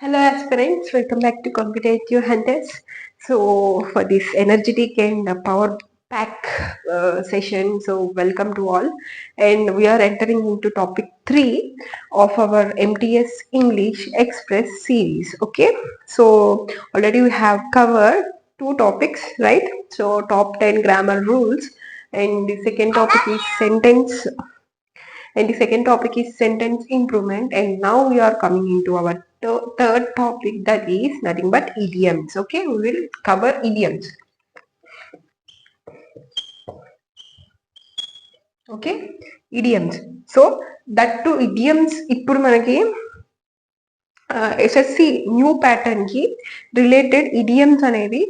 Hello aspirants, welcome back to Competitive Hunters. So for this energetic and power pack session, so welcome to all. And we are entering into topic 3 of our MTS English Express series. Okay, so already we have covered two topics, right? So top 10 grammar rules, and the second topic is second topic is sentence improvement, and now we are coming into our third topic, that is nothing but idioms. Okay, we will cover idioms. Okay, idioms. So that to idioms ఇప్పుడు మనకి SSC new pattern కి related idioms అనేది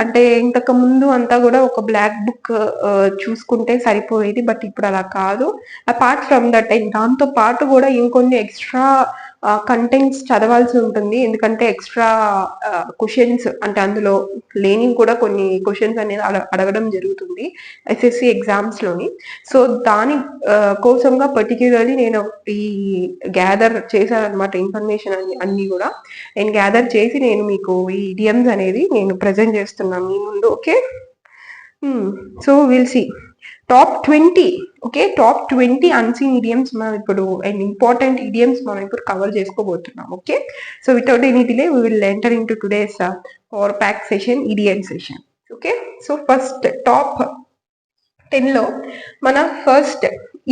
అంటే ఇంతకు ముందు అంతా కూడా ఒక బ్లాక్ బుక్ చూసుకుంటే సరిపోయేది, బట్ ఇప్పుడు అలా కాదు. అపార్ట్ ఫ్రమ్ దట్ దాంతో పాటు కూడా ఇంకొన్ని ఎక్స్ట్రా కంటెంట్స్ చదవాల్సి ఉంటుంది, ఎందుకంటే ఎక్స్ట్రా క్వశ్చన్స్ అంటే అందులో లేని కూడా కొన్ని క్వశ్చన్స్ అనేది అడగడం జరుగుతుంది ఎస్ఎస్సి ఎగ్జామ్స్ లోని. సో దాని కోసంగా పర్టిక్యులర్లీ నేను ఈ గ్యాదర్ చేశాను అనమాట ఇన్ఫర్మేషన్ అన్ని కూడా నేను గ్యాదర్ చేసి నేను మీకు ఈ ఇడియమ్స్ అనేది నేను ప్రజెంట్ చేస్తున్నాను మీ ముందు. Okay, so will see top 20. Okay, top 20 unseen idioms మనం ఇప్పుడు అండ్ ఇంపార్టెంట్ ఇడియమ్స్ మనం ఇప్పుడు కవర్ చేసుకోబోతున్నాం. Okay, so without any delay we will enter into today's power pack session, idiom session. Okay, so first top 10 లో మన first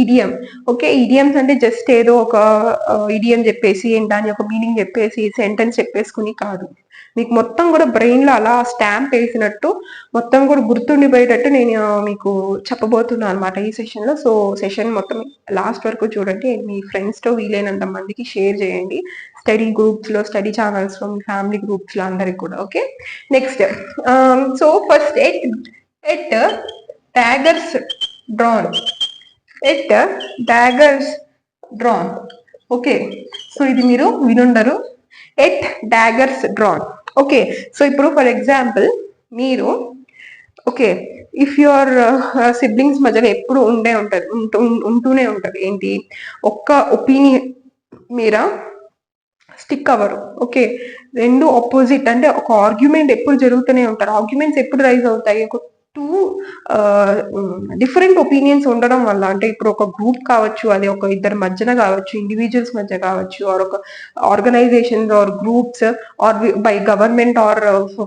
idiom. Okay, idioms అంటే just ఏదో ఒక ఇడియం చెప్పేసి దాని యొక్క మీనింగ్ చెప్పేసి సెంటెన్స్ చెప్పేసుకుని కాదు, మీకు మొత్తం కూడా బ్రెయిన్ లో అలా స్టాంప్ వేసినట్టు మొత్తం కూడా గుర్తుండిపోయేటట్టు నేను మీకు చెప్పబోతున్నాను అనమాట ఈ సెషన్ లో. సో సెషన్ మొత్తం లాస్ట్ వరకు చూడండి, మీ ఫ్రెండ్స్ తో వీలైనంత మందికి షేర్ చేయండి, స్టడీ గ్రూప్స్ లో, స్టడీ ఛానల్స్ లో, మీ ఫ్యామిలీ గ్రూప్స్ లో అందరికి కూడా. Okay, next so first at daggers drawn. It daggers drawn. Okay, so ఇది మీరు వినుండరు, at daggers drawn. Okay, so ఇప్పుడు ఫర్ ఎగ్జాంపుల్ మీరు ఓకే ఇఫ్ యువర్ సిబ్లింగ్స్ మధ్యలో ఎప్పుడు ఉంటూనే ఉంటది ఏంటి, ఒక్క ఒపీనియన్ మీద స్టిక్ అవ్వరు. ఓకే, రెండు ఆపోజిట్ అంటే ఒక ఆర్గ్యుమెంట్ ఎప్పుడు జరుగుతూనే ఉంటారు. ఆర్గ్యుమెంట్స్ ఎప్పుడు రైజ్ అవుతాయి, ఒక టూ డిఫరెంట్ ఒపీనియన్స్ ఉండడం వల్ల. అంటే ఇప్పుడు ఒక గ్రూప్ కావచ్చు, అది ఒక ఇద్దరు మధ్యన కావచ్చు, ఇండివిజువల్స్ మధ్య కావచ్చు, ఆర్ ఒక organisations or groups or by government or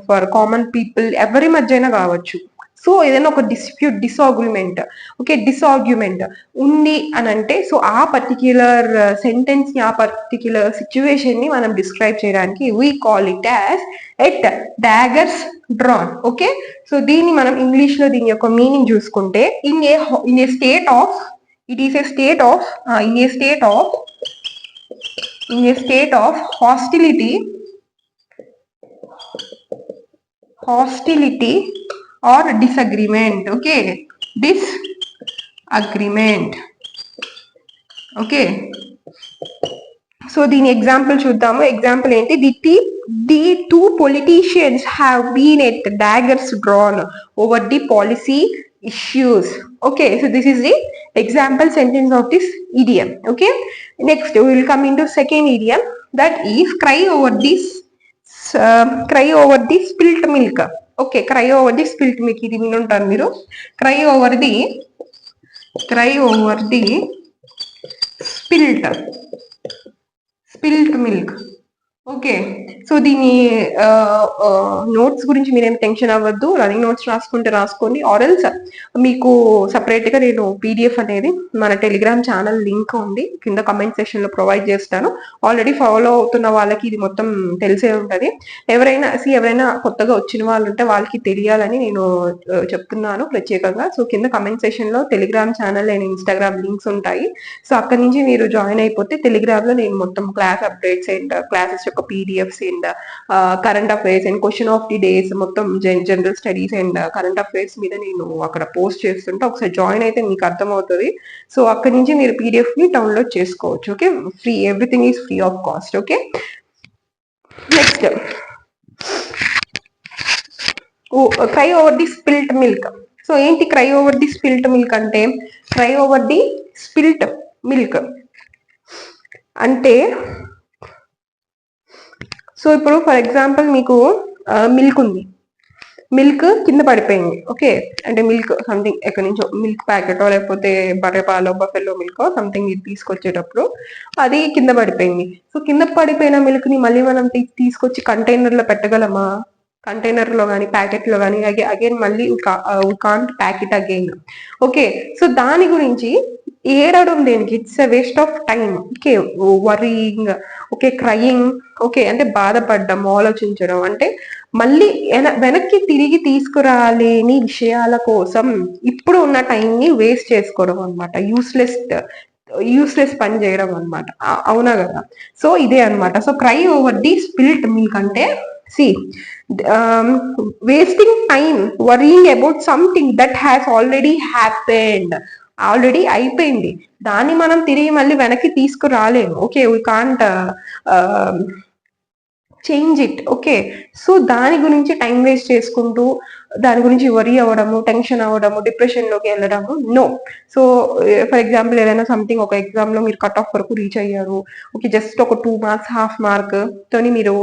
for common people, ఎవరి మధ్యన కావచ్చు. సో ఏదైనా ఒక డిస్ఆర్గ్యుమెంట్, ఓకే, డిస్ఆర్గ్యుమెంట్ ఉంది అని అంటే, సో ఆ పర్టిక్యులర్ సెంటెన్స్ ని, ఆ పర్టిక్యులర్ సిచ్యువేషన్ ని మనం డిస్క్రైబ్ చేయడానికి we call it as at daggers drawn. Okay, so దీన్ని మనం ఇంగ్లీష్ లో దీని యొక్క మీనింగ్ చూసుకుంటే, in a state of, it is a state of in a state of hostility or disagreement. Okay, disagreement. Okay, so దీని example చూద్దాము. Example ఏంటి, the two politicians have been at daggers drawn over the policy issues. Okay, so this is the example sentence of this idiom. Okay, next we will come into second idiom, that is cry over the spilt milk. Okay, cry over the spilt milk, ఇది వినుంటారు మీరు. cry over the spilt milk. Okay, so దీని notes గురించి మీరేం tension అవ్వద్దు, running notes రాసుకుంటే రాసుకోండి, ఆర్ఎల్స్ మీకు సపరేట్ గా నేను పీడిఎఫ్ అనేది మన టెలిగ్రామ్ ఛానల్ లింక్ ఉంది, కింద కమెంట్ సెక్షన్ లో ప్రొవైడ్ చేస్తాను. ఆల్రెడీ ఫాలో అవుతున్న వాళ్ళకి ఇది మొత్తం తెలిసే ఉంటది. ఎవరైనా కొత్తగా వచ్చిన వాళ్ళు ఉంటే వాళ్ళకి తెలియాలని నేను చెప్తున్నాను ప్రత్యేకంగా. సో కింద కమెంట్ సెక్షన్ లో Telegram channel and Instagram links ఉంటాయి. సో అక్కడి నుంచి మీరు జాయిన్ అయిపోతే టెలిగ్రామ్ లో నేను మొత్తం క్లాస్ అప్డేట్స్ అండ్ క్లాసెస్ యొక్క PDFs and current affairs and question of the days, మొత్తం general studies and current affairs మీద నేను అక్కడ పోస్ట్ చేస్తుంటే ఒకసారి జాయిన్ అయితే మీకు అర్థమవుతుంది. సో అక్కడి నుంచి మీరు పీడిఎఫ్ ని డౌన్లోడ్ చేసుకోవచ్చు. Okay, free, everything is free of cost. Okay, next cry over the spilt milk. So ఏంటి cry over the spilt milk అంటే, cry over the spilt milk అంటే సో ఇప్పుడు ఫర్ ఎగ్జాంపుల్ మీకు మిల్క్ ఉంది, milk కింద పడిపోయింది. Okay, అంటే milk something ఎక్కడి నుంచో మిల్క్ ప్యాకెటో లేకపోతే బర్రె పాలో బఫెల్లో మిల్క్ సంథింగ్ ఇది తీసుకొచ్చేటప్పుడు అది కింద పడిపోయింది. సో కింద పడిపోయిన మిల్క్ ని మళ్ళీ మనం తీసుకొచ్చి కంటైనర్ లో పెట్టగలమా? కంటైనర్ లో కానీ ప్యాకెట్ లో కానీ అగైన్ మళ్ళీ can't packet again. Okay, so దాని గురించి ఏడవడం దేనికి? It's a waste of time. Okay, worrying, okay, crying, okay, అంటే బాధపడడం, ఆలోచించడం, అంటే మళ్ళీ వెనక్కి తిరిగి తీసుకురాలేని విషయాల కోసం ఇప్పుడు ఉన్న టైంని వేస్ట్ చేసుకోవడం అనమాట. యూస్లెస్ పని చేయడం అనమాట. అవునా కదా? సో ఇదే అనమాట. So cry over the spilt milk అంటే see wasting time worrying about something that has already అయిపోయింది. దాన్ని మనం తిరిగి మళ్ళీ వెనక్కి తీసుకురాలేము. Okay, we can't change it. Okay, so దాని గురించి టైం వేస్ట్ చేసుకుంటూ దాని గురించి వరీ అవ్వడము, టెన్షన్ అవ్వడము, డిప్రెషన్ లోకి వెళ్ళడము నో. సో ఫర్ ఎగ్జాంపుల్ ఏదైనా సంథింగ్ ఒక ఎగ్జామ్ లో మీరు కట్ ఆఫ్ వరకు రీచ్ అయ్యారు. ఓకే, జస్ట్ ఒక 2 మార్క్స్ హాఫ్ మార్క్ తోని మీరు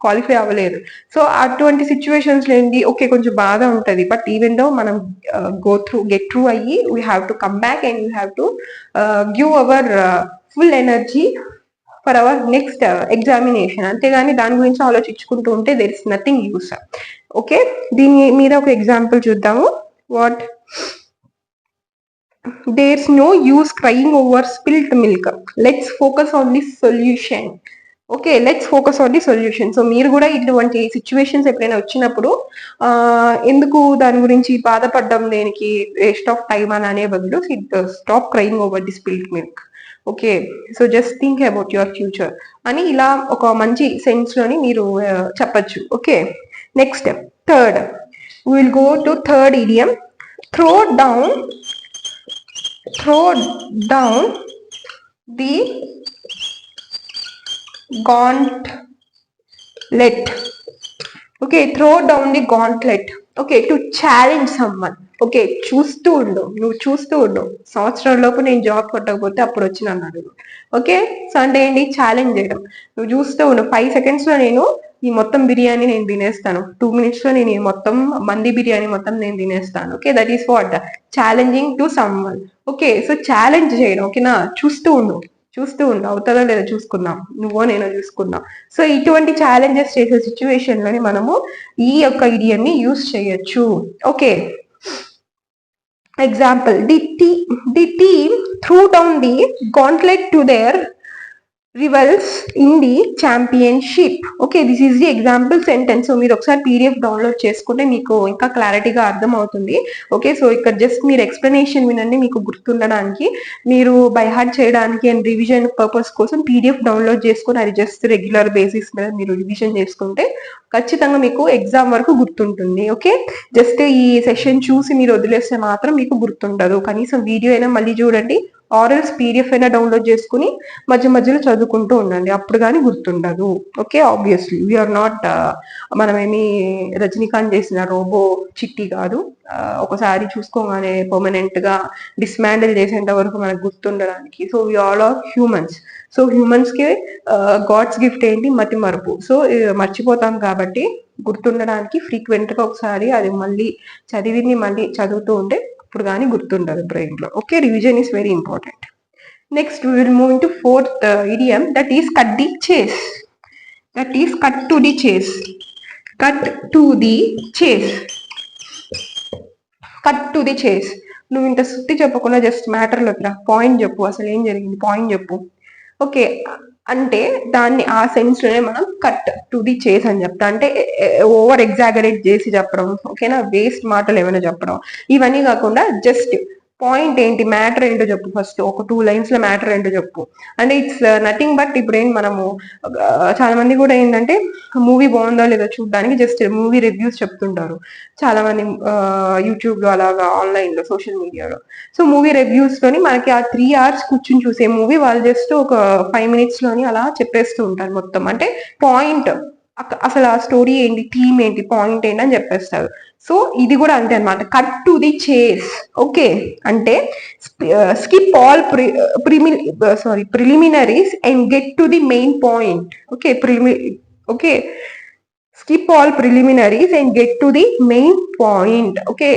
క్వాలిఫై అవ్వలేదు. సో అటువంటి సిచ్యువేషన్స్ లో ఏంటి, ఓకే కొంచెం బాధ ఉంటది. బట్ ఈవెన్ దో మనం గెట్ త్రూ అయ్యి we have to come back and you have to give our full energy for our next examination. అంతేగాని దాని గురించి ఆలోచించుకుంటూ ఉంటే there is nothing use. Okay, దీని మీద ఒక ఎగ్జాంపుల్ చూద్దాము. What there's no use crying over spilt milk, let's focus on the solution. Okay, let's focus on the solution. So మీరు కూడా ఇటువంటి సిచ్యువేషన్స్ ఎప్పుడైనా వచ్చినప్పుడు ఎందుకు దాని గురించి బాధపడడం దేనికి, వేస్ట్ ఆఫ్ టైమ్ అని అనే బదులు stop crying over the spilt milk. Okay, so just think about your future అని ఇలా ఒక మంచి సెన్స్ లోని మీరు చెప్పచ్చు. Okay, next third will go to third idiom. Throw down the gauntlet. Okay, throw down the gauntlet. Okay, to challenge someone. Okay, నువ్వు చూస్తూ ఉండు. సంవత్సరం లోపు నేను జాబ్ కొట్టకపోతే అప్పుడు వచ్చి నన్ను అడుగు. ఓకే, సో అంటే ఏంటి, ఛాలెంజ్ చేయడం. నువ్వు చూస్తూ ఉండు, 5 seconds లో నేను ఈ మొత్తం బిర్యానీ నేను తినేస్తాను, 2 minutes లో నేను ఈ మొత్తం మంది బిర్యానీ మొత్తం నేను తినేస్తాను. Okay, that is what challenging to someone. Okay, so challenge చేయడం. ఓకేనా, చూస్తూ ఉండు అవుతుందో లేదో చూసుకుందాం, నువ్వో నేనో చూసుకుందాం. సో ఇటువంటి ఛాలెంజెస్ చేసే సిచ్యువేషన్ లోని మనము ఈ యొక్క ఇడియం ని యూస్ చేయొచ్చు. Okay, example, the team threw down the gauntlet to their rivals in the championship. Okay, this is the example sentence. So మీరు ఒకసారి పీడిఎఫ్ డౌన్లోడ్ చేసుకుంటే మీకు ఇంకా క్లారిటీగా అర్థం అవుతుంది. ఓకే, సో ఇక్కడ జస్ట్ మీరు ఎక్స్ప్లెనేషన్ వినండి, మీకు గుర్తుండడానికి, మీరు బై హార్ట్ చేయడానికి అండ్ రివిజన్ పర్పస్ కోసం పీడిఎఫ్ డౌన్లోడ్ చేసుకుని అది జస్ట్ రెగ్యులర్ బేసిస్ మీద మీరు రివిజన్ చేసుకుంటే ఖచ్చితంగా మీకు ఎగ్జామ్ వరకు గుర్తుంటుంది. ఓకే, జస్ట్ ఈ సెషన్ చూసి మీరు వదిలేస్తే మాత్రం మీకు గుర్తుండదు. కనీసం వీడియో అయినా మళ్ళీ చూడండి, ఆర్ఎల్స్ పీడిఎఫ్ అయినా డౌన్లోడ్ చేసుకుని మధ్య మధ్యలో చదువుకుంటూ ఉండండి, అప్పుడు కానీ గుర్తుండదు. ఓకే, ఆబ్వియస్లీ వీఆర్ నాట్, మనమేమి రజనీకాంత్ చేసిన రోబో చిట్టి కాదు. ఒకసారి చూసుకోగానే పర్మనెంట్ గా డిస్మాండిల్ చేసేంత వరకు మనకు గుర్తుండడానికి. So we all are humans. So humans కి గాడ్స్ గిఫ్ట్ ఏంటి, మతి మరుపు. సో మర్చిపోతాం కాబట్టి గుర్తుండడానికి ఫ్రీక్వెంట్ గా ఒకసారి అది మళ్ళీ చదివింది మళ్ళీ చదువుతూ ఉంటే ఇప్పుడు కానీ గుర్తుండదు బ్రెయిన్ లో. Okay, revision is very important. Next we will move into fourth idiom, that is cut to the chase. నువ్వు ఇంత సుత్తి చెప్పకుండా జస్ట్ మ్యాటర్ లోకి రా, పాయింట్ చెప్పు, అసలు ఏం జరిగింది పాయింట్ చెప్పు. ఓకే, అంటే దాన్ని ఆ సెన్స్ లోనే మనం కట్ టు ది చేస్ అని చెప్తా. అంటే ఓవర్ ఎగ్జాగరేట్ చేసి చెప్పడం, ఓకేనా, వేస్ట్ మాటలు ఏమైనా చెప్పడం, ఇవన్నీ కాకుండా జస్ట్ పాయింట్ ఏంటి, మ్యాటర్ ఏంటో చెప్పు. ఫస్ట్ ఒక 2 lines లో మ్యాటర్ ఏంటో చెప్పు. అంటే ఇట్స్ నథింగ్ బట్ ఇప్పుడు ఏంటి, మనము చాలా మంది కూడా ఏంటంటే మూవీ బాగుందో లేదో చూడడానికి జస్ట్ మూవీ రివ్యూస్ చెప్తుంటారు చాలా మంది యూట్యూబ్ లో, అలాగా ఆన్లైన్ లో, సోషల్ మీడియాలో. సో మూవీ రివ్యూస్ లోని మనకి ఆ 3 hours కూర్చుని చూసే మూవీ వాళ్ళు జస్ట్ ఒక 5 minutes లోని అలా చెప్పేస్తూ ఉంటారు మొత్తం. అంటే పాయింట్ అసలు ఆ స్టోరీ ఏంటి, థీమ్ ఏంటి, పాయింట్ ఏంటి అని చెప్పేస్తారు. సో ఇది కూడా అంతే అనమాట, cut to the chase. Okay, అంటే skip all preliminaries and get to the main point. Okay, okay, skip all preliminaries and get to the main point. Okay,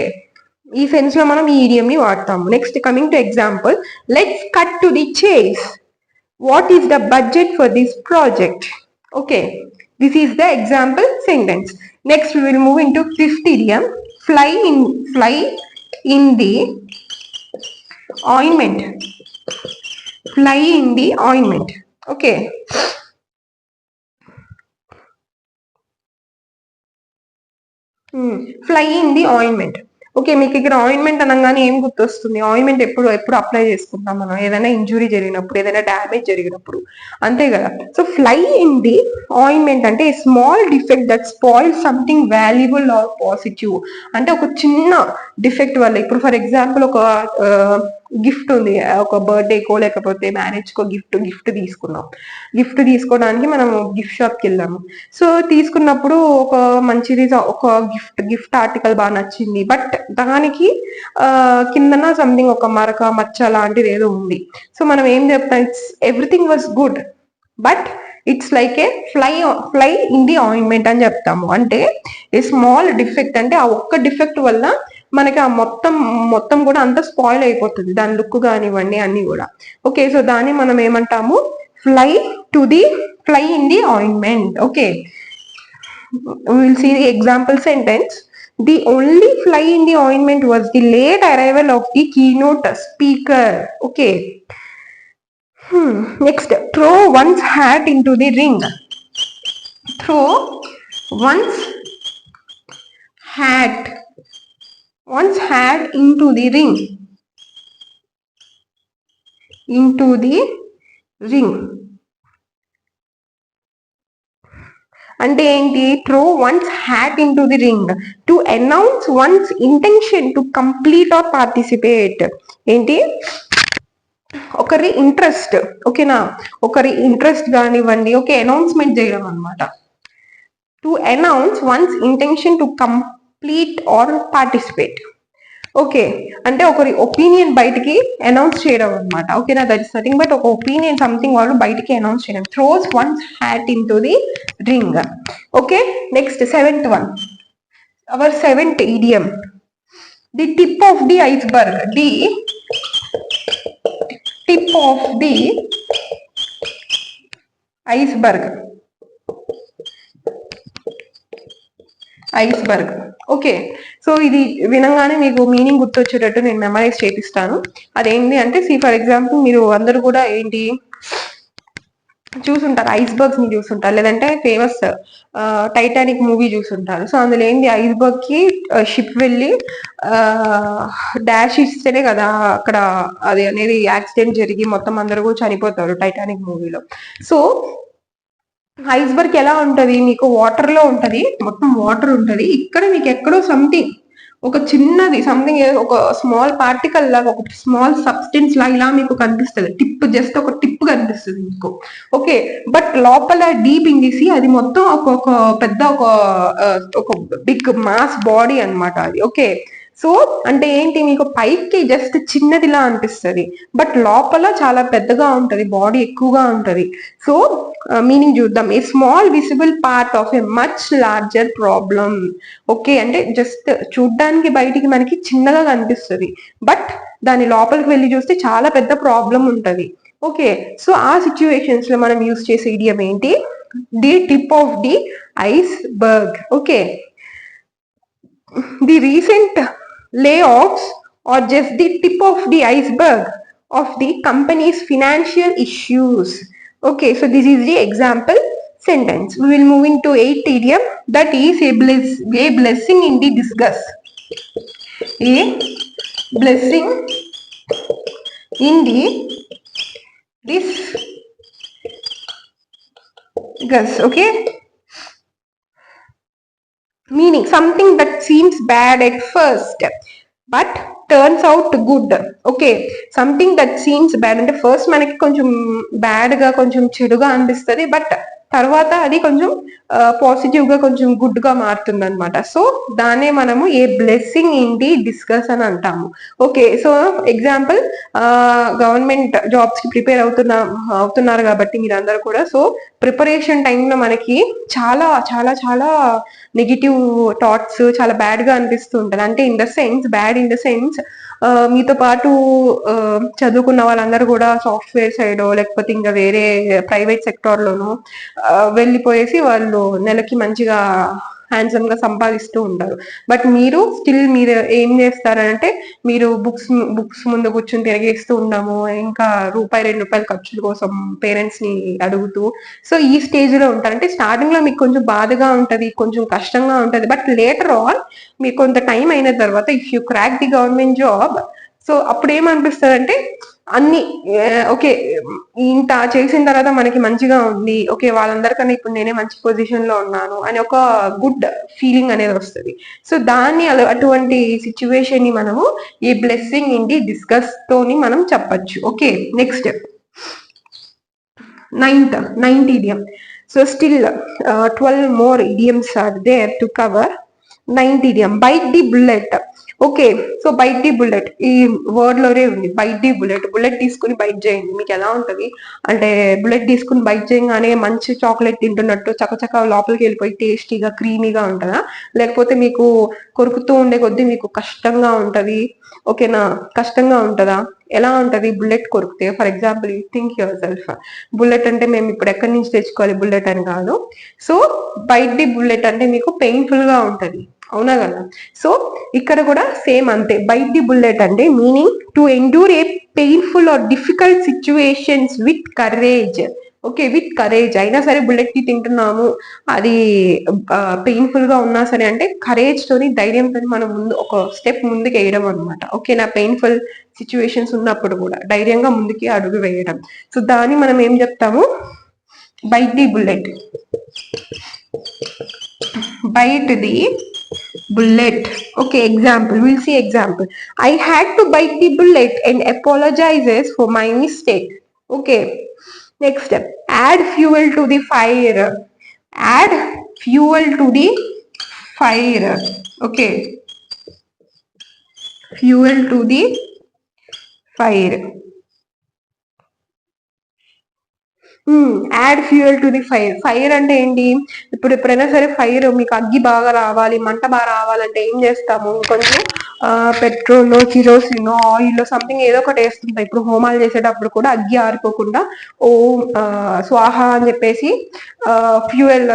ఈ సెన్స్ లో మనం ఈ ఈడియం ని వాడతాము. Next coming to example, let's cut to the chase. What is the budget for this project? Okay, this is the example sentence. Next we will move into fifth idiom, fly in the ointment. Fly in the ointment. Okay, fly in the ointment. Okay, మీకు ఇక్కడ ointment అనగానే ఏం గుర్తొస్తుంది? Ointment ఎప్పుడు ఎప్పుడు apply చేసుకుంటాం మనం, ఏదైనా ఇంజురీ జరిగినప్పుడు, ఏదైనా డ్యామేజ్ జరిగినప్పుడు, అంతే కదా. So fly in the ointment అంటే small defect that spoil something valuable or positive. అంటే ఒక చిన్న డిఫెక్ట్ వల్ల, ఇప్పుడు ఫర్ ఎగ్జాంపుల్ ఒక గిఫ్ట్ ఉంది, ఒక బర్త్డేకో లేకపోతే మ్యారేజ్కో గిఫ్ట్ తీసుకున్నాం. గిఫ్ట్ తీసుకోవడానికి మనం గిఫ్ట్ షాప్కి వెళ్ళాము. సో తీసుకున్నప్పుడు ఒక మంచిది, ఒక గిఫ్ట్ ఆర్టికల్ బాగా నచ్చింది, బట్ దానికి కిందన సంథింగ్ ఒక మరక మచ్చ లాంటిది ఏదో ఉంది. సో మనం ఏం చెప్తాం, it's everything was good but it's like A fly in the ointment అని చెప్తాము. అంటే ఏ స్మాల్ డిఫెక్ట్, అంటే ఆ ఒక్క డిఫెక్ట్ వల్ల మనకి ఆ మొత్తం కూడా అంతా స్పాయిల్ అయిపోతుంది, దాని లుక్ కానివ్వండి అన్ని కూడా. ఓకే, సో దాన్ని మనం ఏమంటాము, fly in the ointment. Okay, will see the example sentence. The only fly in the ointment was the late arrival of the keynote speaker. Okay. Next, throw one's hat into the ring. Throw one's hat into the ring. అంటే ఏంటి? Throw once hat into the ring to announce one's intention to complete or participate. ఏంటి? ఒకరి interest, ఓకేనా, ఒకరి interest కానివ్వండి, okay, announcement చేయడం అనమాట. To announce one's intention to complete or participate. Okay, అంటే ఒకరి ఒపీనియన్ బయటికి అనౌన్స్ చేయడం అనమాట. ఓకేనా, దట్ ఇస్ నథింగ్ బట్ ఒక ఒపీనియన్, సంథింగ్ వాళ్ళు బయటికి అనౌన్స్ చేయడం. Throws one's hat into the ring. Okay, next seventh one, our seventh idiom, the tip of the iceberg. The tip of the iceberg. Okay, so ఇది వినంగానే మీకు meaning గుర్తొచ్చేటట్టు నేను memorise చేపిస్తాను. అదేంటి అంటే, ఫర్ ఎగ్జాంపుల్ మీరు అందరూ కూడా ఏంటి చూసుంటారు, ఐస్బర్గ్స్ ని చూసుంటారు, లేదంటే ఫేమస్ టైటానిక్ మూవీ చూసుంటారు. సో అందులో ఏంది, ఐస్బర్గ్ కి షిప్ వెళ్ళి డాష్ ఇస్తేనే కదా అక్కడ అది అనేది యాక్సిడెంట్ జరిగి మొత్తం అందరూ కూడా చనిపోతారు టైటానిక్ మూవీలో. సో ఐస్బర్గ్ ఎలా ఉంటది, మీకు వాటర్ లో ఉంటది, మొత్తం వాటర్ ఉంటది, ఇక్కడ మీకు ఎక్కడో సంథింగ్ ఒక చిన్నది సంథింగ్, ఒక స్మాల్ పార్టికల్ లాగా, ఒక స్మాల్ సబ్స్టెన్స్ లాగా ఇలా మీకు కనిపిస్తుంది. టిప్, జస్ట్ ఒక టిప్ కనిపిస్తుంది మీకు. ఓకే, బట్ లోపల డీప్ ఇన్ ది సీ అది మొత్తం ఒక పెద్ద ఒక బిగ్ మాస్ బాడీ అనమాట అది. ఓకే, సో అంటే ఏంటి, మీకు పైకి జస్ట్ చిన్నదిలా అనిపిస్తుంది, బట్ లోపల చాలా పెద్దగా ఉంటది, బాడీ ఎక్కువగా ఉంటది. సో మీనింగ్ చూద్దాం, a small visible part of A much larger problem. Okay, అంటే జస్ట్ చూడ్డానికి బయటికి మనకి చిన్నగా కనిపిస్తుంది, బట్ దాని లోపలికి వెళ్ళి చూస్తే చాలా పెద్ద ప్రాబ్లం ఉంటది. ఓకే, సో ఆ సిచ్యువేషన్స్ లో మనం యూస్ చేసే ఇడియం ఏంటి, the tip of the iceberg. Okay, the recent layoffs are just the tip of the iceberg of the company's financial issues. Okay, so this is the example sentence. We will move into 8th idiom, that is a blessing in the disguise. A blessing in the disguise. Okay, meaning something that seems bad at first but turns out good. Okay, something that seems bad అంటే first మనకి కొంచెం bad గా కొంచెం చెడుగా అనిపిస్తుంది, but తర్వాత అది కొంచెం పాజిటివ్ గా కొంచెం గుడ్ గా మారుతుంది అనమాట. సో దాన్నే మనము ఏ బ్లెస్సింగ్ ఏంటి డిస్కస్ అని అంటాము. Okay, so example government jobs కి ప్రిపేర్ అవుతున్నారు కాబట్టి మీరందరూ కూడా, సో ప్రిపరేషన్ టైంలో మనకి చాలా చాలా చాలా నెగిటివ్ థాట్స్ చాలా బ్యాడ్ గా అనిపిస్తూ ఉంటుంది. అంటే in the sense, bad in the sense, మీతో పాటు చదువుకున్న వాళ్ళందరూ కూడా సాఫ్ట్వేర్ సైడ్ లేకపోతే ఇంకా వేరే ప్రైవేట్ సెక్టార్ లోనో వెళ్ళిపోయేసి వాళ్ళు నెలకి మంచిగా హ్యాండ్సమ్ గా సంపాదిస్తూ ఉంటారు. బట్ మీరు స్టిల్ మీరు ఏం చేస్తారంటే మీరు బుక్స్ ముందు కూర్చొని తిరిగేస్తూ ఉండము, ఇంకా ₹2 ఖర్చుల కోసం పేరెంట్స్ ని అడుగుతూ, సో ఈ స్టేజ్ లో ఉంటారు. అంటే స్టార్టింగ్ లో మీకు కొంచెం బాధగా ఉంటది, కొంచెం కష్టంగా ఉంటది, బట్ లేటర్ ఆన్ మీకు కొంత టైం అయిన తర్వాత if you crack the government job, so అప్పుడు ఏమనిపిస్తుంది అంటే అన్ని ఓకే, ఇంత చేసిన తర్వాత మనకి మంచిగా ఉంది, ఓకే వాళ్ళందరికన్నా ఇప్పుడు నేనే మంచి పొజిషన్ లో ఉన్నాను అని ఒక గుడ్ ఫీలింగ్ అనేది వస్తుంది. సో దాన్ని అటువంటి సిచ్యువేషన్ ని మనము ఈ బ్లెస్సింగ్ ఇంటి డిస్కస్ తోని మనం చెప్పచ్చు. Okay, next ninth idiom. So still 12 more idioms are there to cover. Ninth idiom, bite the bullet. Okay, so bite the bullet ఈ వర్డ్ లోనే ఉంది, బైట్ ది బుల్లెట్. బుల్లెట్ తీసుకుని బైట్ చేయండి. మీకు ఎలా ఉంటది అంటే బుల్లెట్ తీసుకుని బైట్ చేయగానే మంచి చాక్లెట్ తింటున్నట్టు చకచక లోపలికి వెళ్ళిపోయి టేస్టీగా క్రీమీగా ఉంటుందా, లేకపోతే మీకు కొరుకుతూ ఉండే కొద్దీ మీకు కష్టంగా ఉంటది? ఓకేనా, కష్టంగా ఉంటదా? ఎలా ఉంటది బుల్లెట్ కొరికితే? For example you think yourself, bullet అంటే మేము ఇప్పుడు ఎక్కడి నుంచి తెచ్చుకోవాలి బుల్లెట్ అని కాదు. సో బైట్ ది బుల్లెట్ అంటే మీకు పెయిన్ఫుల్ గా ఉంటది, అవునా కదా? సో ఇక్కడ కూడా సేమ్ అంతే, బైట్ ది బుల్లెట్ అంటే meaning to endure a painful are difficult situations with courage. Okay, with courage. అయినా సరే బుల్లెట్ కి తింటున్నాము, అది పెయిన్ఫుల్ గా ఉన్నా సరే అంటే కరేజ్ తోని, ధైర్యంతో మనం ముందు ఒక స్టెప్ ముందుకు వేయడం అనమాట. ఓకే, నా పెయిన్ఫుల్ సిచ్యువేషన్స్ ఉన్నప్పుడు కూడా ధైర్యంగా ముందుకి అడుగు వేయడం. సో దాన్ని మనం ఏం చెప్తాము, bite the bullet. Bite the bullet. Okay, example. We'll see example. I had to bite the bullet and apologizes for my mistake. Okay. Next step. Add fuel to the fire. Add fuel to the fire. Okay. Fuel to the fire. Add fuel to the fire. Fire అంటే ఏంటి? ఇప్పుడు ఎప్పుడైనా సరే fire మీకు అగ్గి బాగా రావాలి, మంట బాగా రావాలంటే ఏం చేస్తాము, కొంచెం పెట్రోల్, కిరోసిన్, ఆయిల్ సంథింగ్ ఏదో ఒకటి వేస్తుంటాం. ఇప్పుడు హోమాలు చేసేటప్పుడు కూడా అగ్గి ఆరిపోకుండా ఓం స్వాహ అని చెప్పేసి ఫ్యూయల్,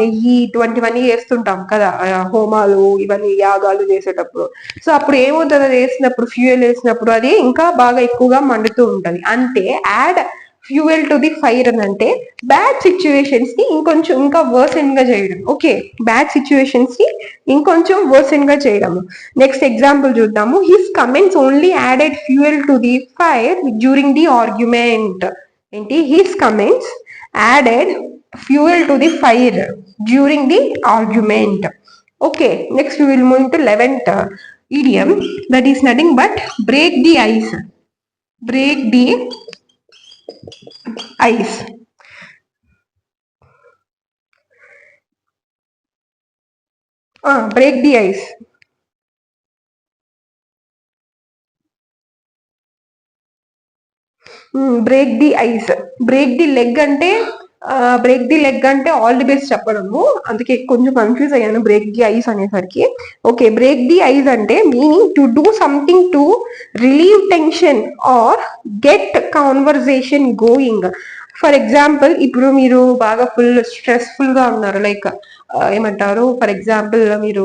నెయ్యి ఇటువంటివన్నీ వేస్తుంటాం కదా హోమాలు ఇవన్నీ యాగాలు చేసేటప్పుడు. సో అప్పుడు ఏమవుతుంది, అది వేసినప్పుడు ఫ్యూయల్ వేసినప్పుడు అది ఇంకా బాగా ఎక్కువగా మండుతూ ఉంటది. అంటే add fuel to the fire అని అంటే బ్యాడ్ సిచ్యువేషన్స్ ని ఇంకొంచెం ఇంకా వర్సెన్ గా చేయడం. ఓకే, బ్యాడ్ సిచ్యువేషన్స్ ని ఇంకొంచెం వర్సెన్ గా చేయడము. నెక్స్ట్ ఎగ్జాంపుల్ చూద్దాము. His comments only added fuel to the fire during the argument. ఏంటి? His comments added fuel to the fire during the argument. Okay, next we will move to 11th idiom, that is nothing but break the ice. Break the ice. Break the ice. Break the ice. Break the leg అంటే break the leg అంటే all the best చెప్పడము, అందుకే కొంచెం confuse అయ్యాను break the ice అనేసరికి. Okay, break the ice అంటే meaning to do something to relieve tension are get conversation going. For example ఇప్పుడు మీరు బాగా ఫుల్ స్ట్రెస్ఫుల్ గా ఉన్నారు, లైక్ ఏమంటారు, ఫర్ ఎగ్జాంపుల్ మీరు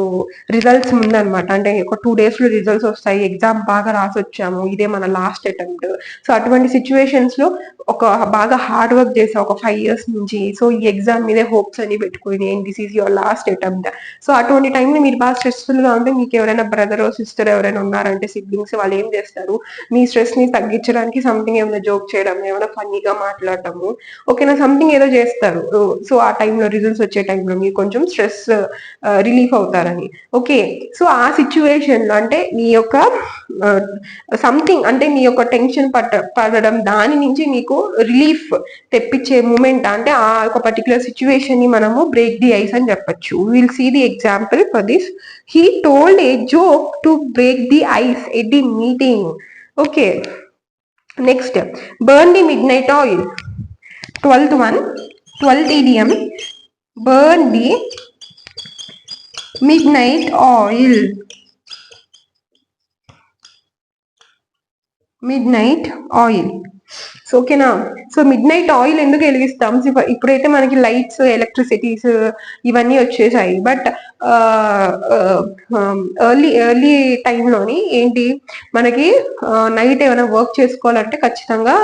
రిజల్ట్స్ ముందనమాట, అంటే ఒక 2 days లో రిజల్ట్స్ వస్తాయి, ఎగ్జామ్ బాగా రాసి వచ్చాము, ఇదే మన లాస్ట్ అటెంప్ట్. సో అటువంటి సిచ్యువేషన్స్ లో ఒక బాగా హార్డ్ వర్క్ చేసా ఒక 5 years నుంచి, సో ఈ ఎగ్జామ్ మీదే హోప్స్ అని పెట్టుకుని this is your last attempt. So అటువంటి టైంలో మీరు బాగా స్ట్రెస్ఫుల్ గా ఉంటే మీకు ఎవరైనా బ్రదర్ సిస్టర్ ఎవరైనా ఉన్నారంటే సిబ్లింగ్స్, వాళ్ళు ఏం చేస్తారు, మీ స్ట్రెస్ ని తగ్గించడానికి సంథింగ్ ఏమైనా జోక్ చేయడం, ఏమైనా ఫన్నీగా మాట్లాడటము, ఓకేనా, సంథింగ్ ఏదో చేస్తారు. సో ఆ టైంలో రిజల్ట్స్ వచ్చే టైంలో మీరు కొంచెం కొంచెం స్ట్రెస్ రిలీఫ్ అవుతారని. ఓకే, సో ఆ సిచ్యువేషన్ లో అంటే నీ యొక్క సంథింగ్ అంటే నీ యొక్క టెన్షన్ పడడం దాని నుంచి నీకు రిలీఫ్ తెప్పించే మూమెంట్ అంటే ఆ ఒక పర్టికులర్ సిచ్యువేషన్ ని మనము బ్రేక్ ది ఐస్ అని చెప్పొచ్చు. Will see the example for this. He told a joke to break the ice at the meeting. Okay, next burn the midnight oil. 12th one, 12th idiom, burn the midnight oil. midnight oil. So ఓకేనా, so mid night oil ఎందుకు వెలిగిస్తాం? ఇప్పుడైతే మనకి lights, electricities ఇవన్నీ వచ్చేసాయి. But early టైంలోని ఏంటి మనకి night ఏమైనా వర్క్ చేసుకోవాలంటే ఖచ్చితంగా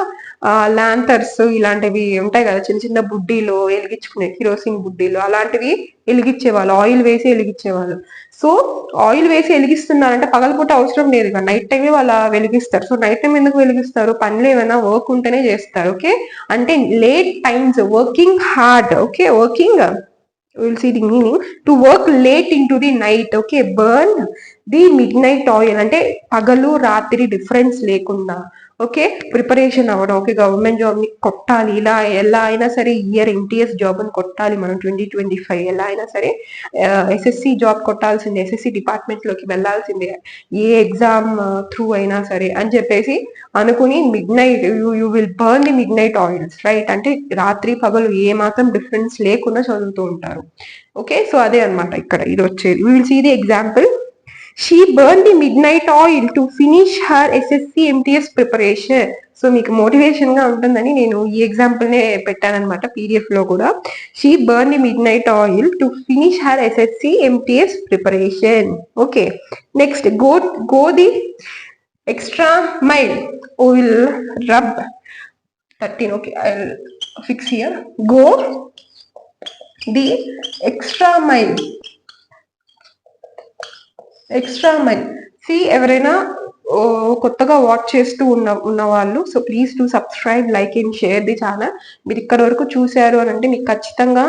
ల్యాంతర్స్ ఇలాంటివి ఉంటాయి కదా, చిన్న చిన్న బుడ్డీలు వెలిగించుకునే కిరోసిన్ బుడ్డీలు అలాంటివి వెలిగించేవాళ్ళు, ఆయిల్ వేసి వెలిగించేవాళ్ళు. సో ఆయిల్ వేసి వెలిగిస్తున్నారంటే పగలపూట అవసరం లేదు కదా, నైట్ టైమే వాళ్ళ వెలిగిస్తారు. సో నైట్ టైం ఎందుకు వెలిగిస్తారు? పనులు ఏమైనా వర్క్ ఉంటేనే చేస్తారు. ఓకే, అంటే late times working hard. Okay, working will see the meaning to work late into the night. Okay, burn the mid night ఆయిల్ అంటే పగలు రాత్రి డిఫరెన్స్ లేకుండా ఓకే ప్రిపరేషన్ అవ్వడం. ఓకే, గవర్నమెంట్ జాబ్ ని కొట్టాలి, ఇలా ఎలా అయినా సరే ఇయర్ ఎన్టీఎస్ జాబ్ అని కొట్టాలి మనం 2025 ఎలా అయినా సరే. ఎస్ఎస్సి జాబ్ కొట్టాల్సిందే, ఎస్ఎస్సి డిపార్ట్మెంట్ లోకి వెళ్లాల్సిందే ఏ ఎగ్జామ్ త్రూ అయినా సరే అని చెప్పేసి అనుకుని mid night you will burn the mid night oils, right? అంటే రాత్రి పగలు ఏ మాత్రం డిఫరెన్స్ లేకుండా చదువుతూ ఉంటారు. ఓకే, సో అదే అనమాట ఇక్కడ ఇది వచ్చేది. We will see the example. She burned the midnight oil to finish her SSC MTS preparation. So మీకు మోటివేషన్ గా ఉంటుందని నేను ఈ ఎగ్జాంపుల్ నే పెట్టానమాట PDF లో కూడా. She burn the mid night oil to finish her SSC MTS preparation. Okay, next go the extra mile. Will rub 13. Okay, I will fix here. Go the extra mile. Extra mile. సి ఎవరైనా కొత్తగా watch చేస్తూ ఉన్న వాళ్ళు, so please to subscribe, like and share the channel. మీరు ఇక్కడ వరకు చూశారు అని అంటే మీకు ఖచ్చితంగా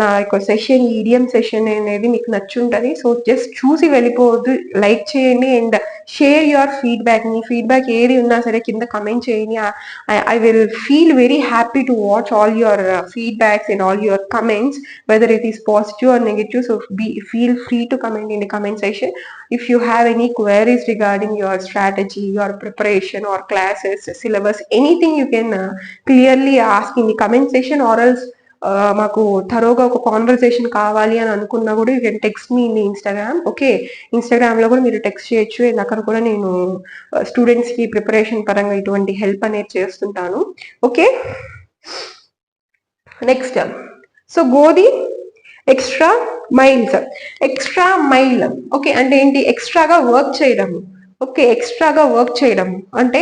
నా యొక్క సెషన్, ఈడియం సెషన్ అనేది మీకు నచ్చుంటది. సో జస్ట్ చూసి వెళ్ళిపోవద్దు, లైక్ చేయండి and share your feedback. Me feedback ఏది ఉన్నా సరే కింద కమెంట్ చేయండి. I will feel very happy to watch all your feedbacks and all your comments, whether it is positive or negative. So feel free to comment in the comment section. If you have any queries regarding your strategy, your preparation or classes, syllabus, anything you can clearly ask in the comment section, or else మాకు థరోగా ఒక conversation కావాలి అని అనుకున్నా కూడా you can text me in Instagram. Okay, Instagram లో కూడా మీరు text చేయొచ్చు. అండ్ అక్కడ కూడా నేను స్టూడెంట్స్ కి ప్రిపరేషన్ పరంగా ఇటువంటి హెల్ప్ అనేది చేస్తుంటాను. Okay, next so go the extra miles. Extra mile okay అంటే ఏంటి? ఎక్స్ట్రాగా వర్క్ చేయడం. ఓకే, ఎక్స్ట్రాగా వర్క్ చేయడం అంటే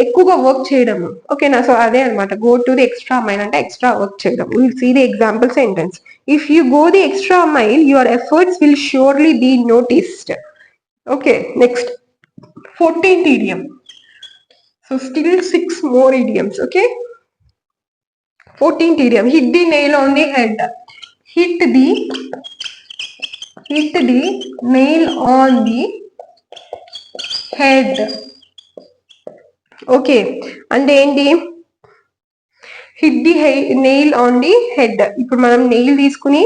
ఎక్కువగా వర్క్ చేయడం. ఓకేనా, సో అదే అనమాట go to the extra mile అంటే ఎక్స్ట్రా వర్క్ చేయడం. Will see the example sentence. If you go the extra mile your efforts will surely be noticed. Okay, next 14th idiom. So still 6 more idioms. Okay, 14th idiom, hit the nail on the head. Hit the nail on the head. Okay, అంటే ఏంటి? Hit the nail on the head. ఇప్పుడు మనం nail తీసుకుని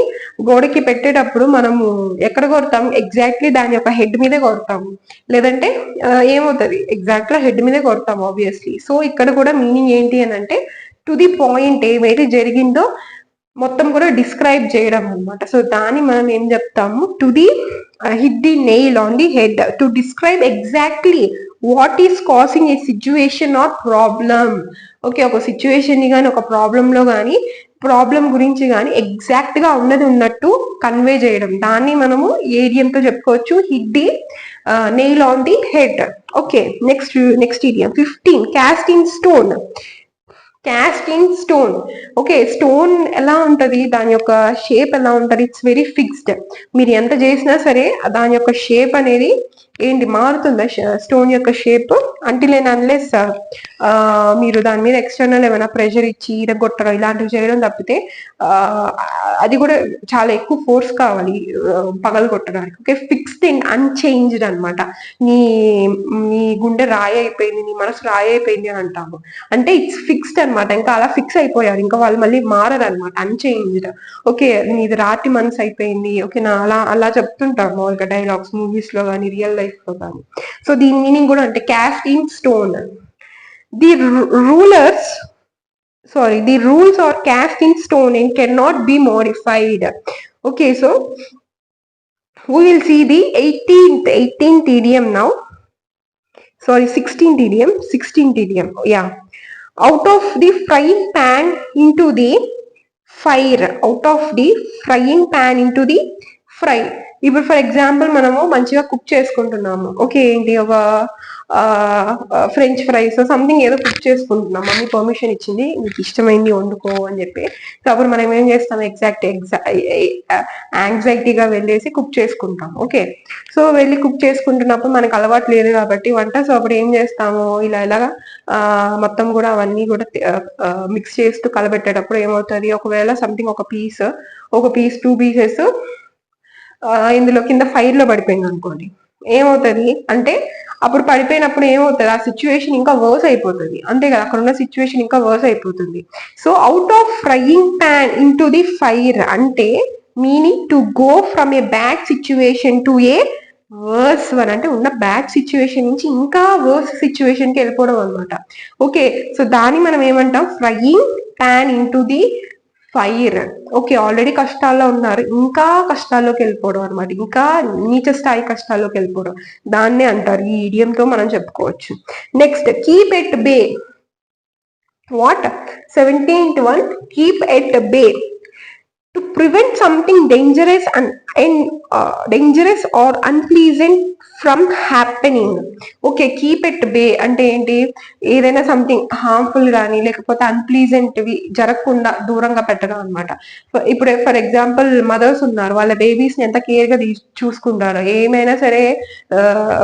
గోడకి పెట్టేటప్పుడు మనము ఎక్కడ కొడతాం? ఎగ్జాక్ట్లీ దాని యొక్క హెడ్ మీదే కొడతాము, లేదంటే ఏమవుతుంది? ఎగ్జాక్ట్గా హెడ్ మీదే కొడతాం ఆబ్వియస్లీ. సో ఇక్కడ కూడా మీనింగ్ ఏంటి అని అంటే టు ది పాయింట్, ఏమైతే జరిగిందో మొత్తం కూడా డిస్క్రైబ్ చేయడం అనమాట. సో దాన్ని మనం ఏం చెప్తాము? To the hit the nail on the head to describe exactly what is causing A situation or problem. Okay, ఒక సిచ్యువేషన్ ని కానీ ఒక ప్రాబ్లమ్ లో కానీ ప్రాబ్లం గురించి కానీ ఎగ్జాక్ట్ గా ఉన్నది ఉన్నట్టు కన్వే చేయడం, దాన్ని మనము ఏడియంతో చెప్పుకోవచ్చు, hit the nail on the head. Okay, next idiom 15 caste in stone. Caste in stone. Okay, stone ఎలా ఉంటది? దాని యొక్క షేప్ ఎలా ఉంటది? It's very fixed. మీరు ఎంత చేసినా సరే దాని యొక్క షేప్ అనేది ఏంటి మారుతుందా స్టోన్ యొక్క షేప్ అంటిల్ అండ్ అన్లెస్ మీరు దాని మీద ఎక్స్టర్నల్ ఏమైనా ప్రెషర్ ఇచ్చి ఇరగొట్టడం ఇలాంటివి చేయడం తప్పితే అది కూడా చాలా ఎక్కువ ఫోర్స్ కావాలి పగలు కొట్టడానికి. ఓకే, ఫిక్స్డ్ అండ్ అన్చేంజ్డ్ అనమాట. నీ నీ గుండె రాయి అయిపోయింది, నీ మనసు రాయి అయిపోయింది అని అంటాము. అంటే ఇట్స్ ఫిక్స్డ్ అనమాట, ఇంకా అలా ఫిక్స్ అయిపోయారు, ఇంకా వాళ్ళు మళ్ళీ మారరు అనమాట, అన్చేంజ్డ్. ఓకే, నీది రాతి మనసు అయిపోయింది. ఓకే, నా అలా అలా చెప్తుంటారు మామూలుగా డైలాగ్స్ మూవీస్ లో కానీ రియల్ లైఫ్ లో కానీ. సో దీని మీనింగ్ కూడా అంటే caste in stone. The rulers the rules are cast in stone and cannot be modified. Okay, so we will see the 18th idiom now. Sorry, 16th idiom. Yeah. Out of the frying pan into the fire. Out of the frying pan into the fry. ఇప్పుడు for example మనము మంచిగా cook చేసుకుంటున్నాము. Okay, ఏంటి ఒక French fries something ఏదో cook చేసుకుంటున్నాం, mummy permission ఇచ్చింది నీకు ఇష్టమైంది వండుకో అని చెప్పి. సో అప్పుడు మనం ఏం చేస్తాం, యాంగ్జైటీగా వెళ్ళేసి కుక్ చేసుకుంటాం. ఓకే, సో వెళ్ళి కుక్ చేసుకుంటున్నప్పుడు మనకు అలవాటు లేదు కాబట్టి వంట. సో అప్పుడు ఏం చేస్తాము, ఇలాగా మొత్తం కూడా అవన్నీ కూడా మిక్స్ చేస్తూ కలబెట్టేటప్పుడు ఏమవుతుంది, ఒకవేళ సంథింగ్ ఒక పీస్ 2 పీసెస్ ఇందులో కింద ఫైర్ లో పడిపోయింది అనుకోండి, ఏమవుతుంది అంటే అప్పుడు పడిపోయినప్పుడు ఏమవుతుంది, ఆ సిచ్యువేషన్ ఇంకా వర్స్ అయిపోతుంది. అంతే కదా, అక్కడ ఉన్న సిచ్యువేషన్ ఇంకా వర్స్ అయిపోతుంది. So out of frying pan into the fire అంటే meaning to go from a bad situation to a worse one, అంటే ఉన్న బ్యాడ్ సిచ్యువేషన్ నుంచి ఇంకా వర్స్ సిచ్యువేషన్ కి వెళ్ళిపోవడం అనమాట. ఓకే, సో దాన్ని మనం ఏమంటాం, frying pan into the fire. Okay, already కష్టాల్లో ఉన్నారు, ఇంకా కష్టాల్లోకి వెళ్ళిపోవడం అనమాట, ఇంకా నీచ స్థాయి కష్టాల్లోకి వెళ్ళిపోవడం, దాన్నే అంటారు. ఈ ఇడియంతో మనం చెప్పుకోవచ్చు. Next, keep at bay. What 17th one, keep at bay. To prevent something dangerous dangerous or unpleasant from happening. Okay, keep at bay అంటే ఏంటి, ఏదైనా సంథింగ్ హార్మ్ఫుల్ కానీ లేకపోతే అన్ప్లీజెంట్వి జరగకుండా దూరంగా పెట్టడం అనమాట. ఇప్పుడు ఫర్ ఎగ్జాంపుల్ మదర్స్ ఉన్నారు, వాళ్ళ బేబీస్ ని ఎంత కేర్ గా చూసుకుంటారు. ఏమైనా సరే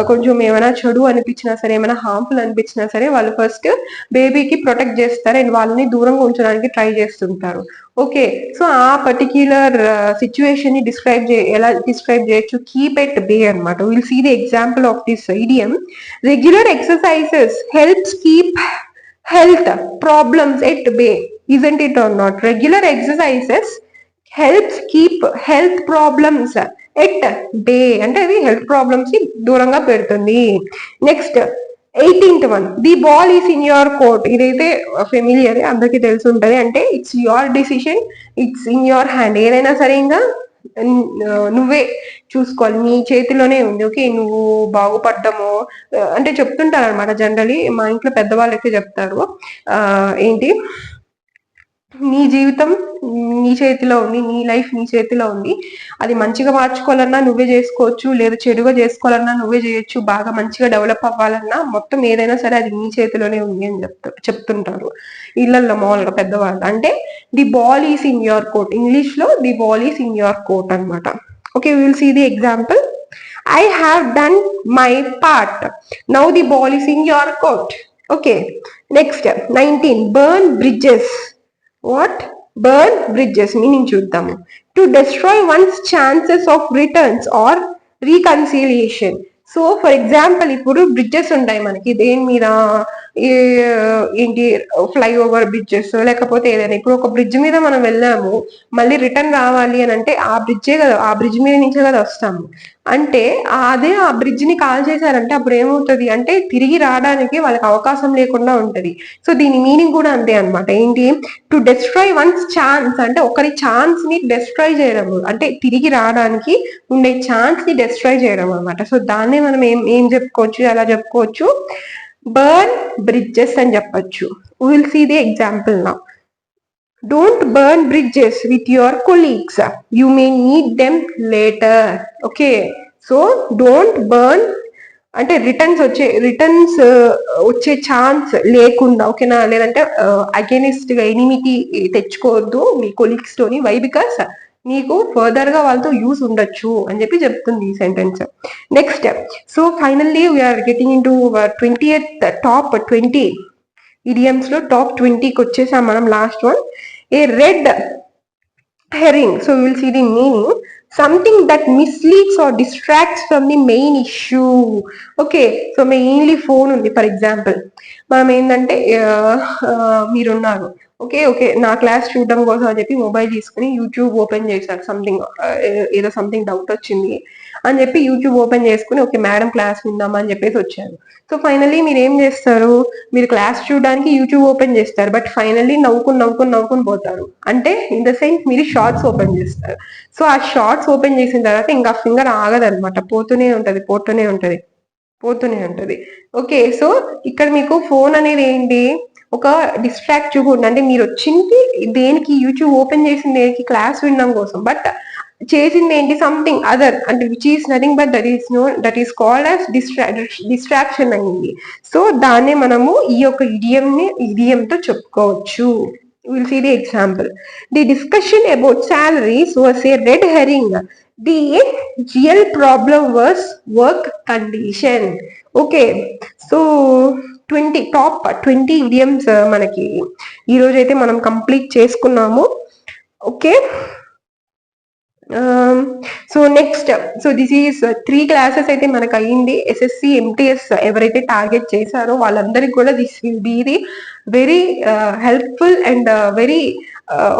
కొంచెం ఏమైనా చెడు అనిపించినా సరే, ఏమైనా హార్మ్ఫుల్ అనిపించినా సరే, వాళ్ళు ఫస్ట్ బేబీకి ప్రొటెక్ట్ చేస్తారు అండ్ వాళ్ళని దూరంగా ఉంచడానికి ట్రై చేస్తుంటారు. ఓకే, సో ఆ పర్టిక్యులర్ సిచ్యువేషన్ ని ఎలా డిస్క్రైబ్ చేయొచ్చు, కీప్ ఎట్ బే అనమాట. Will see the example of this idiom. Regular exercises helps keep health problems at bay, isn't it or not? Regular exercises helps keep health problems at bay, అంటే అది health problems ని దూరంగా పెడుతుంది. Next 18th one, the ball is in your court. ఇదైతే familiar, అందరికి తెలిసి ఉంటది. అంటే it's your decision, it's in your hand. ఏదైనా సరే ఇంకా నువ్వే చూసుకోవాలి, నీ చేతిలోనే ఉంది. ఓకే, నువ్వు బాగుపడ్డము అంటే చెప్తుంటారు అనమాట. జనరలీ మా ఇంట్లో పెద్దవాళ్ళు అయితే చెప్తారు, ఏంటి, నీ జీవితం నీ చేతిలో ఉంది, నీ లైఫ్ నీ చేతిలో ఉంది. అది మంచిగా మార్చుకోవాలన్నా నువ్వే చేసుకోవచ్చు, లేదా చెడుగా చేసుకోవాలన్నా నువ్వే చేయొచ్చు. బాగా మంచిగా డెవలప్ అవ్వాలన్నా మొత్తం ఏదైనా సరే అది నీ చేతిలోనే ఉంది అని చెప్తుంటారు ఇళ్లలో మామూలుగా పెద్దవాళ్ళు. అంటే the ball is in your court, English లో the ball is in your court అనమాట. Okay, will see the example. I have done my part. Now the ball is in your court. Okay, next 19, burn bridges. What? Burn bridges meaning చూద్దాము. To destroy one's chances of returns or reconciliation. So for example ఇప్పుడు bridges ఉంటాయి మనకి, దేని మీద, ఏంటి, flyover bridges లేకపోతే ఏదైనా. ఇప్పుడు ఒక బ్రిడ్జ్ మీద మనం వెళ్ళాము, మళ్ళీ రిటర్న్ రావాలి అని అంటే ఆ బ్రిడ్జే కదా, ఆ బ్రిడ్జ్ మీద నుంచే కదా వస్తాము. అంటే అదే ఆ బ్రిడ్జ్ ని కాల్ చేశారంటే అప్పుడు ఏమవుతుంది అంటే తిరిగి రావడానికి వాళ్ళకి అవకాశం లేకుండా ఉంటది. సో దీని మీనింగ్ కూడా అంతే అనమాట. ఏంటి, టు డెస్ట్రాయ్ వన్స్ ఛాన్స్ అంటే ఒకరి ఛాన్స్ ని డెస్ట్రాయ్ చేయడం, అంటే తిరిగి రావడానికి ఉండే ఛాన్స్ ని డెస్ట్రాయ్ చేయడం అనమాట. సో దాన్నే మనం ఏం చెప్పుకోవచ్చు, ఎలా చెప్పుకోవచ్చు, బర్న్ బ్రిడ్జెస్ అని చెప్పచ్చు. Will see the example now. Don't burn bridges with your colleagues. You may need them later. Okay, so don't burn అంటే రిటర్న్స్ వచ్చే ఛాన్స్ లేకుండా, ఓకేనా, లేదంటే అగెనిస్ట్ గా ఎనిమిటీ తెచ్చుకోవద్దు మీ కొలీగ్స్ తోని. వై? బికాస్ నీకు ఫర్దర్ గా వాళ్ళతో యూస్ ఉండొచ్చు అని చెప్పి చెప్తుంది ఈ sentence. Next, so finally we're getting into 20th top 20 idioms లో టాప్ 20కి వచ్చేసాం మనం. Last one, a red herring. So we will see the meaning. Something that misleads or distracts from the main issue. Okay, so mainly phone ఉంది for example. మనం ఏంటంటే మీరున్నారు, okay నా class చూడడం కోసం అని చెప్పి మొబైల్ తీసుకుని యూట్యూబ్ ఓపెన్ చేశారు, సంథింగ్ ఏదో సంథింగ్ డౌట్ వచ్చింది అని చెప్పి యూట్యూబ్ ఓపెన్ చేసుకుని ఓకే మేడం క్లాస్ విందామా అని చెప్పేసి వచ్చారు. సో ఫైనల్లీ మీరు ఏం చేస్తారు, మీరు క్లాస్ చూడడానికి యూట్యూబ్ ఓపెన్ చేస్తారు, బట్ ఫైనల్లీ నవ్వుకుని పోతారు. అంటే ఇన్ ద సెన్స్ మీరు షార్ట్స్ ఓపెన్ చేస్తారు. సో ఆ షార్ట్స్ ఓపెన్ చేసిన తర్వాత ఇంకా ఫింగర్ ఆగదనమాట, పోతూనే ఉంటది. ఓకే, సో ఇక్కడ మీకు ఫోన్ అనేది ఏంటి, ఒక డిస్ట్రాక్ట్ చూడండి. అంటే మీరు వచ్చింది దేనికి, యూట్యూబ్ ఓపెన్ చేసింది దేనికి, క్లాస్ వినడం కోసం, బట్ చేసింది ఏంటి, సంథింగ్ అదర్, అంటే which is nothing but that is called as distraction అయింది. సో దాన్నే మనము ఈ యొక్క ఇడియంతో చెప్పుకోవచ్చు. We'll see the example. The discussion about salaries was a red herring. The real problem was work condition. Okay, so 20 top 20 idioms మనకి ఈ రోజు అయితే మనం కంప్లీట్ చేసుకున్నాము. Okay, so next, so this is 3 classes అయితే మనకు అయ్యింది. SSC MTS ఎవరైతే టార్గెట్ చేశారో వాళ్ళందరికీ కూడా this will be the very helpful and very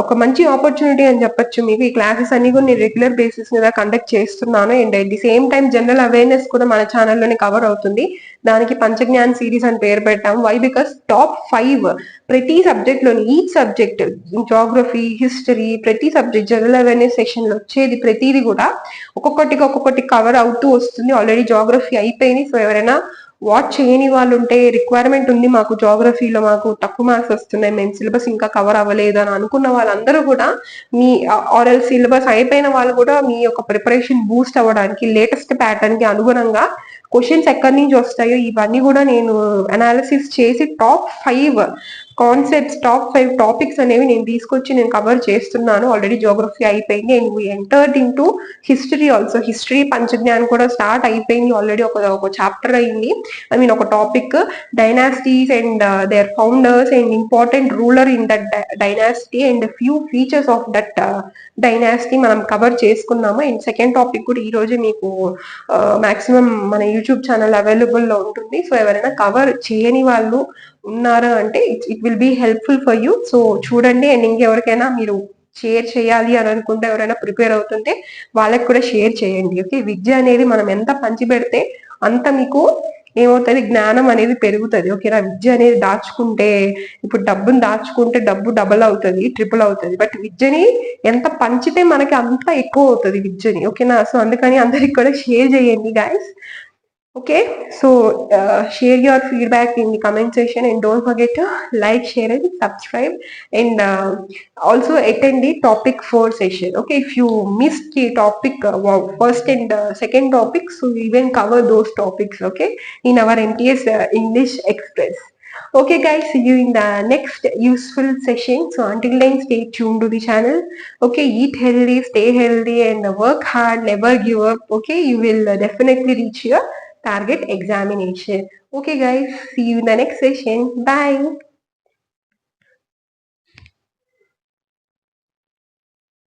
ఒక మంచి ఆపర్చునిటీ అని చెప్పొచ్చు మీకు. ఈ క్లాసెస్ అన్ని కూడా నేను రెగ్యులర్ బేసిస్ మీద కండక్ట్ చేస్తున్నాను. And at the same time general awareness కూడా మన ఛానల్లోనే కవర్ అవుతుంది. దానికి పంచజ్ఞాన్ సిరీస్ అని పేరు పెట్టాం. వై, బికాస్ టాప్ 5 ప్రతి సబ్జెక్ట్ లోని, ఈచ్ సబ్జెక్ట్, జోగ్రఫీ, హిస్టరీ, ప్రతి సబ్జెక్ట్ జనరల్ అవేర్నెస్ సెక్షన్ లో వచ్చేది ప్రతిదీ కూడా ఒక్కొక్కటి కవర్ అవుతూ వస్తుంది. ఆల్రెడీ జోగ్రఫీ అయిపోయింది. సో ఎవరైనా వాచ్ చేయని వాళ్ళు ఉంటే, రిక్వైర్మెంట్ ఉంది మాకు జోగ్రఫీలో, మాకు తక్కువ మార్క్స్ వస్తున్నాయి, మేము సిలబస్ ఇంకా కవర్ అవ్వలేదు అని అనుకున్న వాళ్ళందరూ కూడా మీ ఆర్ఎల్ సిలబస్ అయిపోయిన వాళ్ళు కూడా మీ యొక్క ప్రిపరేషన్ బూస్ట్ అవ్వడానికి, లేటెస్ట్ ప్యాటర్న్ కి అనుగుణంగా క్వశ్చన్స్ ఎక్కడి నుంచి వస్తాయో ఇవన్నీ కూడా నేను అనాలిసిస్ చేసి టాప్ 5 కాన్సెప్ట్స్, టాప్ 5 టాపిక్స్ అనేవి నేను తీసుకొచ్చి నేను కవర్ చేస్తున్నాను. ఆల్రెడీ జోగ్రఫీ అయిపోయింది and we entered into history also. History పంచజ్ఞాన్ కూడా స్టార్ట్ అయిపోయింది ఆల్రెడీ, ఒక చాప్టర్ అయింది. ఐ మీన్ ఒక topic, dynasties and their founders and important ruler in that dynasty and few features of that dynasty మనం cover చేసుకున్నాము. And second topic కూడా ఈ రోజే మీకు మాక్సిమం మన యూట్యూబ్ ఛానల్ అవైలబుల్ లో ఉంటుంది. సో ఎవరైనా కవర్ చేయని వాళ్ళు ఉన్నారా అంటే it will be helpful for you. So చూడండి. అండ్ ఇంకెవరికైనా మీరు షేర్ చేయాలి అని అనుకుంటే, ఎవరైనా ప్రిపేర్ అవుతుంటే వాళ్ళకి కూడా షేర్ చేయండి. ఓకే, విద్య అనేది మనం ఎంత పంచి పెడితే అంత మీకు ఏమవుతుంది, జ్ఞానం అనేది పెరుగుతుంది. ఓకేనా, విద్య అనేది దాచుకుంటే, ఇప్పుడు డబ్బుని దాచుకుంటే డబ్బు డబల్ అవుతుంది, ట్రిపుల్ అవుతుంది. బట్ విద్యని ఎంత పంచితే మనకి అంత ఎక్కువ అవుతుంది విద్యని. ఓకేనా, సో అందుకని అందరికి కూడా షేర్ చేయండి guys. Okay, so share your feedback in the comment section and don't forget to like, share and subscribe, and also attend the topic 4 session. Okay, if you missed the topic first and second topic, so we will cover those topics, okay, in our MTS English Express. Okay guys, see you in the next useful session. So until then, stay tuned to the channel. Okay, eat healthy, stay healthy, and work hard, never give up. Okay, you will definitely reach your target examination. Okay guys, see you in the next session. Bye.